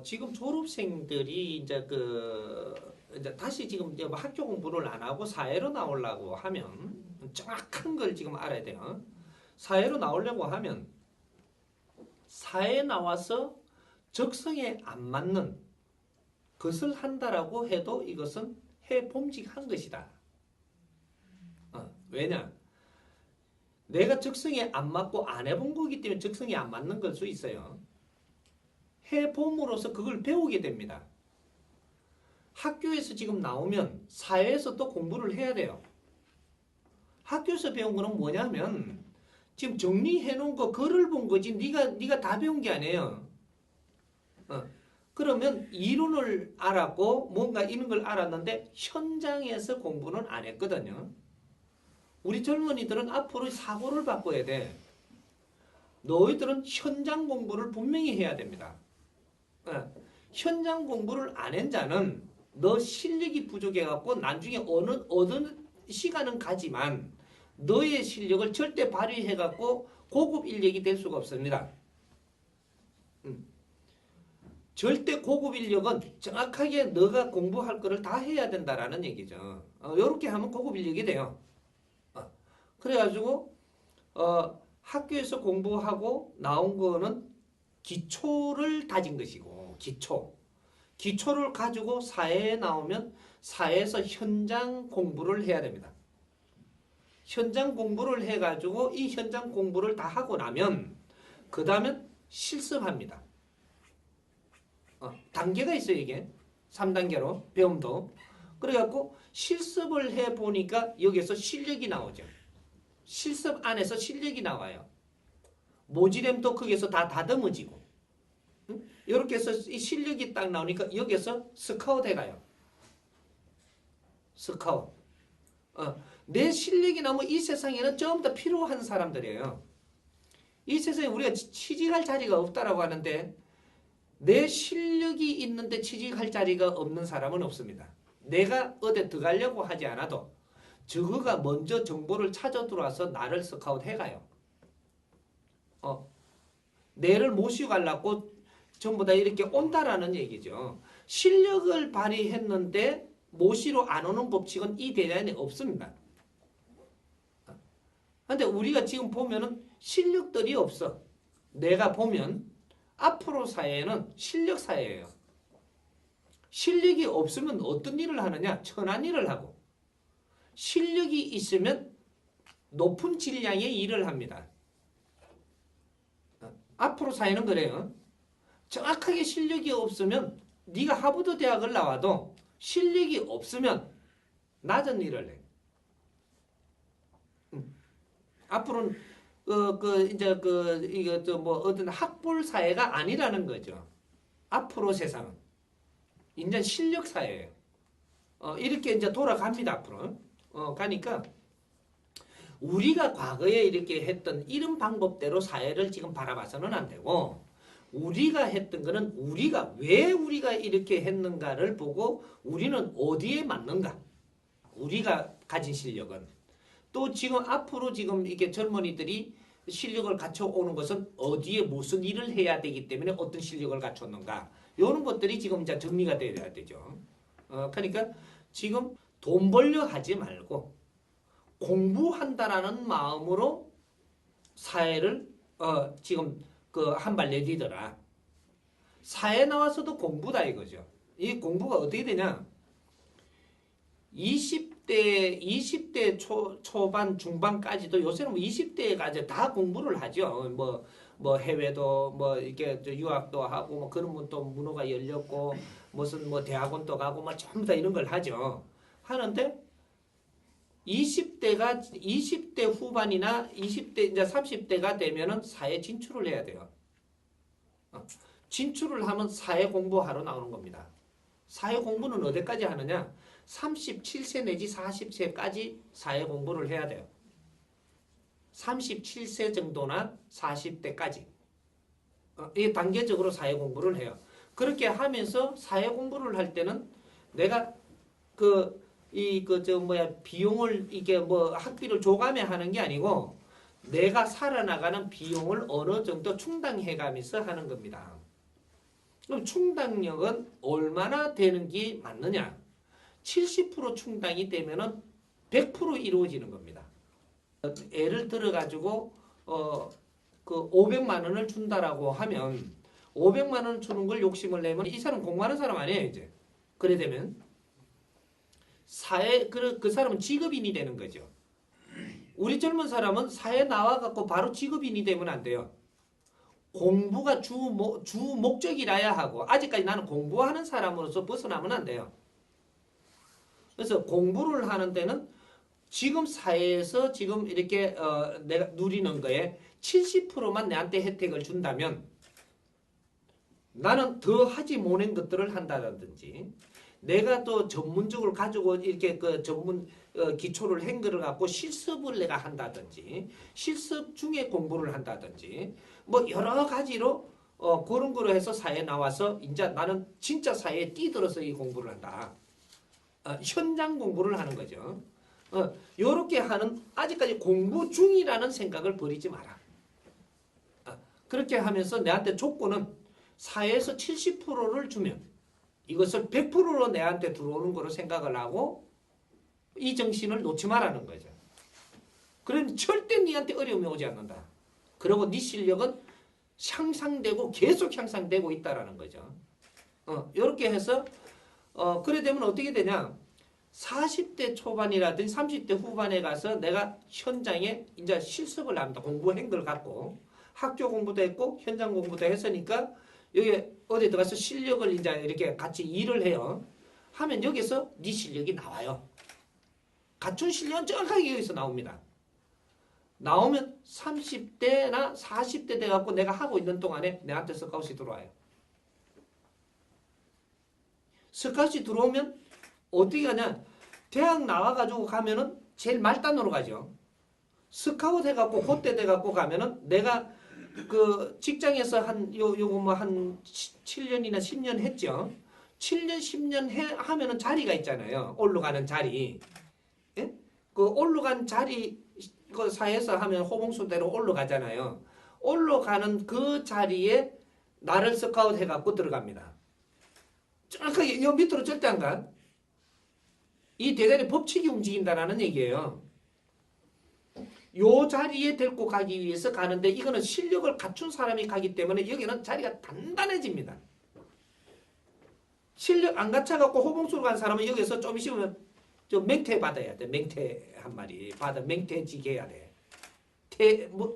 지금 졸업생들이 이제 다시 지금 이제 뭐 학교 공부를 안 하고 사회로 나오려고 하면 정확한 걸 지금 알아야 돼요. 사회로 나오려고 하면 사회에 나와서 적성에 안 맞는 것을 한다라고 해도 이것은 해봄직한 것이다. 왜냐? 내가 적성에 안 맞고 안 해본 거기 때문에 적성에 안 맞는 걸 수 있어요. 해봄으로써 그걸 배우게 됩니다. 학교에서 지금 나오면 사회에서 또 공부를 해야 돼요. 학교에서 배운 거는 뭐냐면 지금 정리해 놓은 거 글을 본 거지 네가 다 배운 게 아니에요. 그러면 이론을 알았고 뭔가 이런 걸 알았는데 현장에서 공부는 안 했거든요. 우리 젊은이들은 앞으로 사고를 바꿔야 돼. 너희들은 현장 공부를 분명히 해야 됩니다. 현장 공부를 안 한 자는 너 실력이 부족해갖고 나중에 어느 시간은 가지만 너의 실력을 절대 발휘해갖고 고급 인력이 될 수가 없습니다. 절대 고급 인력은 정확하게 너가 공부할 거를 다 해야 된다라는 얘기죠. 이렇게 하면 고급 인력이 돼요. 그래가지고 학교에서 공부하고 나온 거는 기초를 다진 것이고 기초를 가지고 사회에 나오면 사회에서 현장 공부를 해야 됩니다. 현장 공부를 해가지고 이 현장 공부를 다 하고 나면 그 다음엔 실습합니다. 단계가 있어요 이게. 3단계로 배움도. 그래갖고 실습을 해보니까 여기서 실력이 나오죠. 실습 안에서 실력이 나와요. 모지렘도 거기서 다 다듬어지고. 이렇게 해서 이 실력이 딱 나오니까 여기서 스카웃 해가요. 스카웃. 내 실력이 나오면 이 세상에는 전부 다 필요한 사람들이에요. 이 세상에 우리가 취직할 자리가 없다라고 하는데 내 실력이 있는데 취직할 자리가 없는 사람은 없습니다. 내가 어디 들어가려고 하지 않아도 저거가 먼저 정보를 찾아 들어와서 나를 스카웃 해가요. 내를 모시고 가려고 전부 다 이렇게 온다라는 얘기죠. 실력을 발휘했는데 모시러 안 오는 법칙은 이 대안에 없습니다. 근데 우리가 지금 보면은 실력들이 없어. 내가 보면 앞으로 사회는 실력 사회예요. 실력이 없으면 어떤 일을 하느냐? 천한 일을 하고 실력이 있으면 높은 질량의 일을 합니다. 앞으로 사회는 그래요. 정확하게 실력이 없으면 네가 하버드 대학을 나와도 실력이 없으면 낮은 일을 해. 앞으로는 어떤 학벌 사회가 아니라는 거죠. 앞으로 세상은 이제 실력 사회예요. 이렇게 이제 돌아갑니다 앞으로. 가니까 우리가 과거에 이렇게 했던 이런 방법대로 사회를 지금 바라봐서는 안 되고 우리가 했던 거는 왜 우리가 이렇게 했는가를 보고 우리는 어디에 맞는가? 우리가 가진 실력은 또 지금 앞으로 지금 이게 젊은이들이 실력을 갖춰오는 것은 어디에 무슨 일을 해야 되기 때문에 어떤 실력을 갖췄는가? 이런 것들이 지금 이제 정리가 되어야 되죠. 그러니까 지금 돈 벌려 하지 말고 공부한다라는 마음으로 사회를 지금 그 한 발 내디더라. 사회 나와서도 공부다 이거죠. 이 공부가 어떻게 되냐? 20대 초반 중반까지도 요새는 뭐 20대까지 다 공부를 하죠. 뭐 해외도 뭐 이렇게 유학도 하고 뭐 그런 또 문호가 열렸고 무슨 뭐 대학원도 가고 뭐 전부 다 이런 걸 하죠. 하는데 20대 후반이나 20대 이제 30대가 되면은 사회 진출을 해야 돼요. 진출을 하면 사회 공부하러 나오는 겁니다. 사회 공부는 어디까지 하느냐? 37세 내지 40세까지 사회 공부를 해야 돼요. 37세 정도나 40대까지. 이 단계적으로 사회 공부를 해요. 그렇게 하면서 사회 공부를 할 때는 내가 비용을 이게 뭐 학비를 조감해 하는 게 아니고 내가 살아나가는 비용을 어느 정도 충당해 가면서 하는 겁니다. 그럼 충당력은 얼마나 되는 게 맞느냐? 70% 충당이 되면은 100% 이루어지는 겁니다. 예를 들어 가지고 그 500만 원을 준다라고 하면 500만 원 주는 걸 욕심을 내면 이 사람 공부하는 사람 아니에요, 이제. 그래 되면 그 사람은 직업인이 되는 거죠. 우리 젊은 사람은 사회에 나와 갖고 바로 직업인이 되면 안 돼요. 공부가 주 목적이라야 하고 아직까지 나는 공부하는 사람으로서 벗어나면 안 돼요. 그래서 공부를 하는 데는 지금 사회에서 지금 이렇게 내가 누리는 거에 70%만 내한테 혜택을 준다면 나는 더 하지 못한 것들을 한다든지 내가 또 전문적으로 가지고 이렇게 그 전문 기초를 한 거를 갖고 실습을 내가 한다든지 실습 중에 공부를 한다든지 뭐 여러 가지로 그런 거로 해서 사회에 나와서 이제 나는 진짜 사회에 뛰들어서 이 공부를 한다. 현장 공부를 하는 거죠. 요렇게 하는 아직까지 공부 중이라는 생각을 버리지 마라. 그렇게 하면서 내한테 조건은 사회에서 70%를 주면 이것을 100%로 내한테 들어오는 거로 생각을 하고 이 정신을 놓지 말라는 거죠. 그럼 절대 니한테 어려움이 오지 않는다. 그리고 네 실력은 향상되고 계속 향상되고 있다라는 거죠. 이렇게 해서 그래 되면 어떻게 되냐? 40대 초반이라든지 30대 후반에 가서 내가 현장에 이제 실습을 합니다. 공부한 걸 갖고 학교 공부도 했고 현장 공부도 했으니까 여기 어디 들어가서 실력을 이제 이렇게 같이 일을 해요. 하면 여기서 네 실력이 나와요. 갖춘 실력은 정확하게 여기서 나옵니다. 나오면 30대나 40대 돼갖고 내가 하고 있는 동안에 내한테 스카웃이 들어와요. 스카웃이 들어오면 어떻게 하냐? 대학 나와가지고 가면은 제일 말단으로 가죠. 스카웃 해갖고 그때 돼갖고 가면은 내가 그 직장에서 요거 뭐 한 7년이나 10년 했죠. 7년, 10년 하면은 자리가 있잖아요. 올라가는 자리. 예? 그 올라간 자리, 그 사회에서 하면 호봉수대로 올라가잖아요. 올라가는 그 자리에 나를 스카웃 해갖고 들어갑니다. 정확하게 요 밑으로 절대 안 가. 이 대단히 법칙이 움직인다라는 얘기예요. 요 자리에 데리고 가기 위해서 가는데 이거는 실력을 갖춘 사람이 가기 때문에 여기는 자리가 단단해집니다. 실력 안 갖춰갖고 호봉수로 간 사람은 여기서 좀 있으면 좀 맹퇴 받아야 돼. 맹퇴 한 마리 받아 맹퇴직 해야 돼.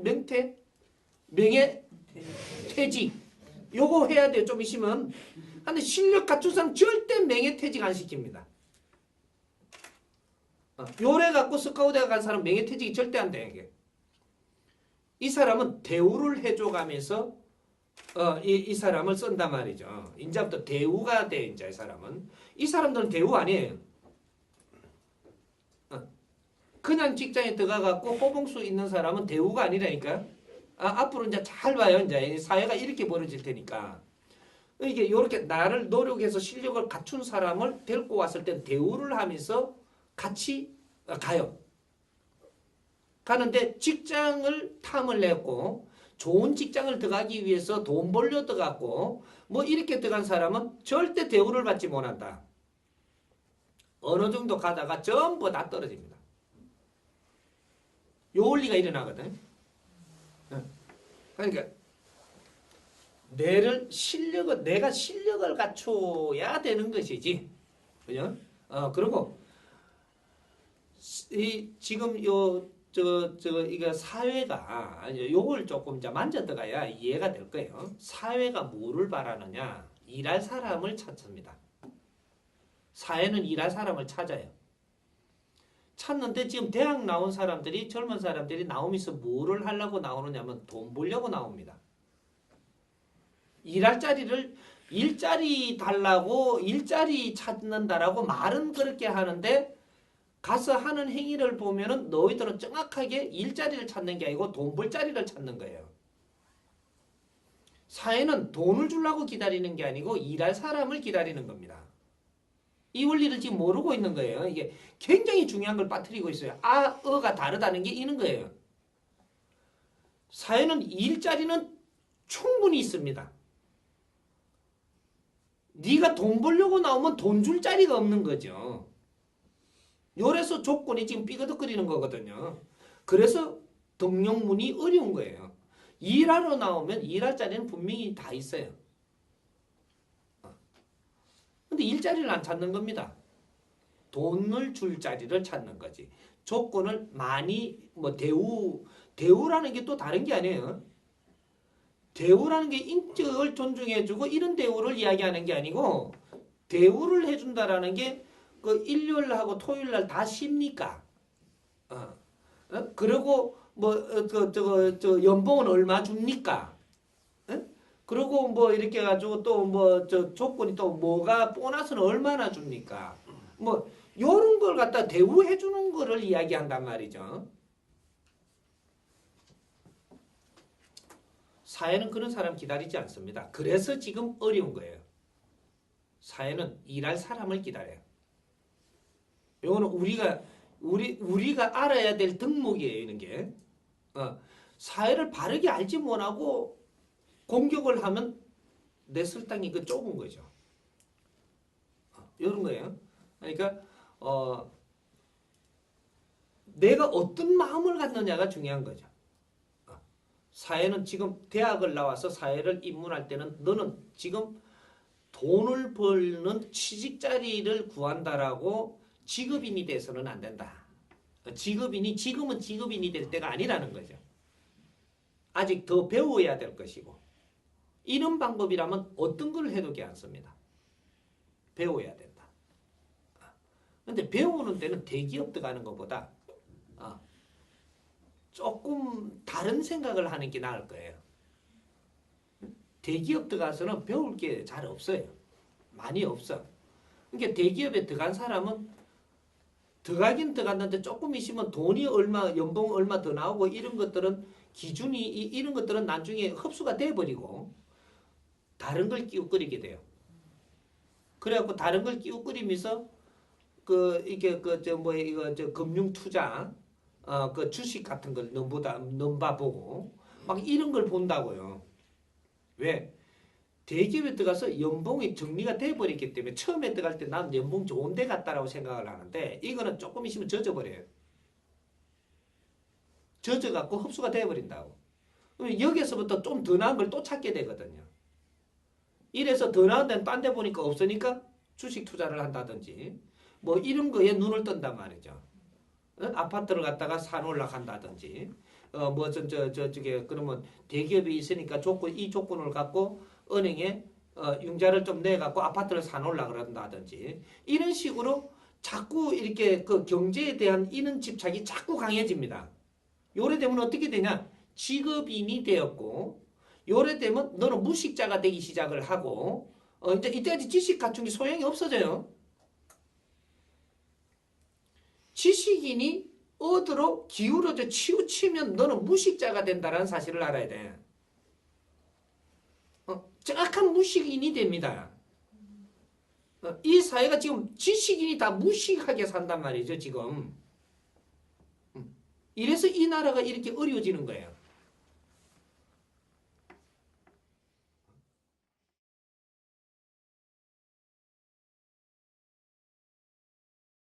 맹퇴? 명예퇴직. 요거 해야 돼. 좀 있으면. 근데 실력 갖춘 사람 절대 명예퇴직 안 시킵니다. 요래 갖고 스카우트에 간 사람 명예퇴직이 절대 안 돼. 이게. 이 사람은 대우를 해줘가면서 이 사람을 쓴단 말이죠. 이제부터 대우가 돼. 이제 이 사람은. 이 사람들은 대우 아니에요. 그냥 직장에 들어가갖고 호봉수 있는 사람은 대우가 아니라니까. 앞으로 이제 잘 봐요. 이제 사회가 이렇게 벌어질 테니까. 이게 요렇게 나를 노력해서 실력을 갖춘 사람을 데리고 왔을 때 대우를 하면서 같이 가요. 가는데 직장을 탐을 냈고 좋은 직장을 들어가기 위해서 돈 벌려 들어갔고 뭐 이렇게 들어간 사람은 절대 대우를 받지 못한다. 어느 정도 가다가 전부 다 떨어집니다. 요 원리가 일어나거든. 그러니까 내가 실력을 갖춰야 되는 것이지. 그죠? 그리고 지금 이거 사회가 요걸 조금 만져 들어가야 이해가 될 거예요. 사회가 뭐를 바라느냐? 일할 사람을 찾습니다. 사회는 일할 사람을 찾아요. 찾는데 지금 대학 나온 사람들이 젊은 사람들이 나오면서 뭐를 하려고 나오느냐면 돈 벌려고 나옵니다. 일자리 달라고 일자리 찾는다라고 말은 그렇게 하는데 가서 하는 행위를 보면은 너희들은 정확하게 일자리를 찾는 게 아니고 돈 벌 자리를 찾는 거예요. 사회는 돈을 주려고 기다리는 게 아니고 일할 사람을 기다리는 겁니다. 이 원리를 지금 모르고 있는 거예요. 이게 굉장히 중요한 걸 빠뜨리고 있어요. 어가 다르다는 게 있는 거예요. 사회는 일자리는 충분히 있습니다. 네가 돈 벌려고 나오면 돈 줄 자리가 없는 거죠. 요래서 조건이 지금 삐그덕거리는 거거든요. 그래서 등용문이 어려운 거예요. 일하러 나오면 일할 자리는 분명히 다 있어요. 근데 일자리를 안 찾는 겁니다. 돈을 줄 자리를 찾는 거지. 조건을 많이 뭐 대우라는 게 또 다른 게 아니에요. 대우라는 게 인격을 존중해주고 이런 대우를 이야기하는 게 아니고 대우를 해준다라는 게 그 일요일하고 토요일날 다 쉽니까? 그리고 뭐 저 연봉은 얼마 줍니까? 그리고 뭐 이렇게 해가지고 또 뭐 저 조건이 또 뭐가 보너스는 얼마나 줍니까? 뭐 요런 걸 갖다 대우해 주는 거를 이야기한단 말이죠. 사회는 그런 사람 기다리지 않습니다. 그래서 지금 어려운 거예요. 사회는 일할 사람을 기다려요. 요거는 우리가 알아야 될 덕목이에요, 이런 게. 사회를 바르게 알지 못하고 공격을 하면 내 설탕이 그 좁은 거죠. 이런 거예요. 그러니까 내가 어떤 마음을 갖느냐가 중요한 거죠. 사회는 지금 대학을 나와서 사회를 입문할 때는 너는 지금 돈을 벌는 취직자리를 구한다라고 직업인이 돼서는 안 된다. 지금은 직업인이 될 때가 아니라는 거죠. 아직 더 배워야 될 것이고 이런 방법이라면 어떤 걸 해도 괜찮습니다. 배워야 된다. 근데 배우는 데는 대기업 들어가는 것보다 조금 다른 생각을 하는 게 나을 거예요. 대기업 들어가서는 배울 게 잘 없어요. 많이 없어. 그러니까 대기업에 들어간 사람은 들어가긴 들어갔는데 조금 있으면 돈이 얼마, 연봉 얼마 더 나오고 이런 것들은 기준이 이런 것들은 나중에 흡수가 돼버리고 다른 걸 끼우거리게 돼요. 그래갖고 다른 걸 끼우거리면서 이게 이거 금융 투자 그 주식 같은 걸 넘봐보고 막 이런 걸 본다고요. 왜? 대기업에 들어가서 연봉이 정리가 돼버렸기 때문에 처음에 들어갈 때 난 연봉 좋은 데 갔다라고 생각을 하는데 이거는 조금 있으면 젖어버려요. 젖어갖고 흡수가 돼버린다고. 여기서부터 좀 더 나은 걸 또 찾게 되거든요. 이래서 더 나은 데는 딴 데 보니까 없으니까 주식 투자를 한다든지 뭐 이런 거에 눈을 뜬단 말이죠. 아파트를 갖다가 사놓으려고 한다든지 저게 그러면 대기업이 있으니까 이 조건을 갖고 은행에 융자를 좀 내갖고 아파트를 사놓으려고 그런다든지 이런 식으로 자꾸 이렇게 그 경제에 대한 이런 집착이 자꾸 강해집니다. 요래 되면 어떻게 되냐? 직업인이 되었고 요래 되면 너는 무식자가 되기 시작을 하고 이제 이때까지 지식 갖춘 게 소용이 없어져요. 지식인이 어디로 기울어져 치우치면 너는 무식자가 된다는 사실을 알아야 돼. 정확한 무식인이 됩니다. 이 사회가 지금 지식인이 다 무식하게 산단 말이죠, 지금. 이래서 이 나라가 이렇게 어려워지는 거예요.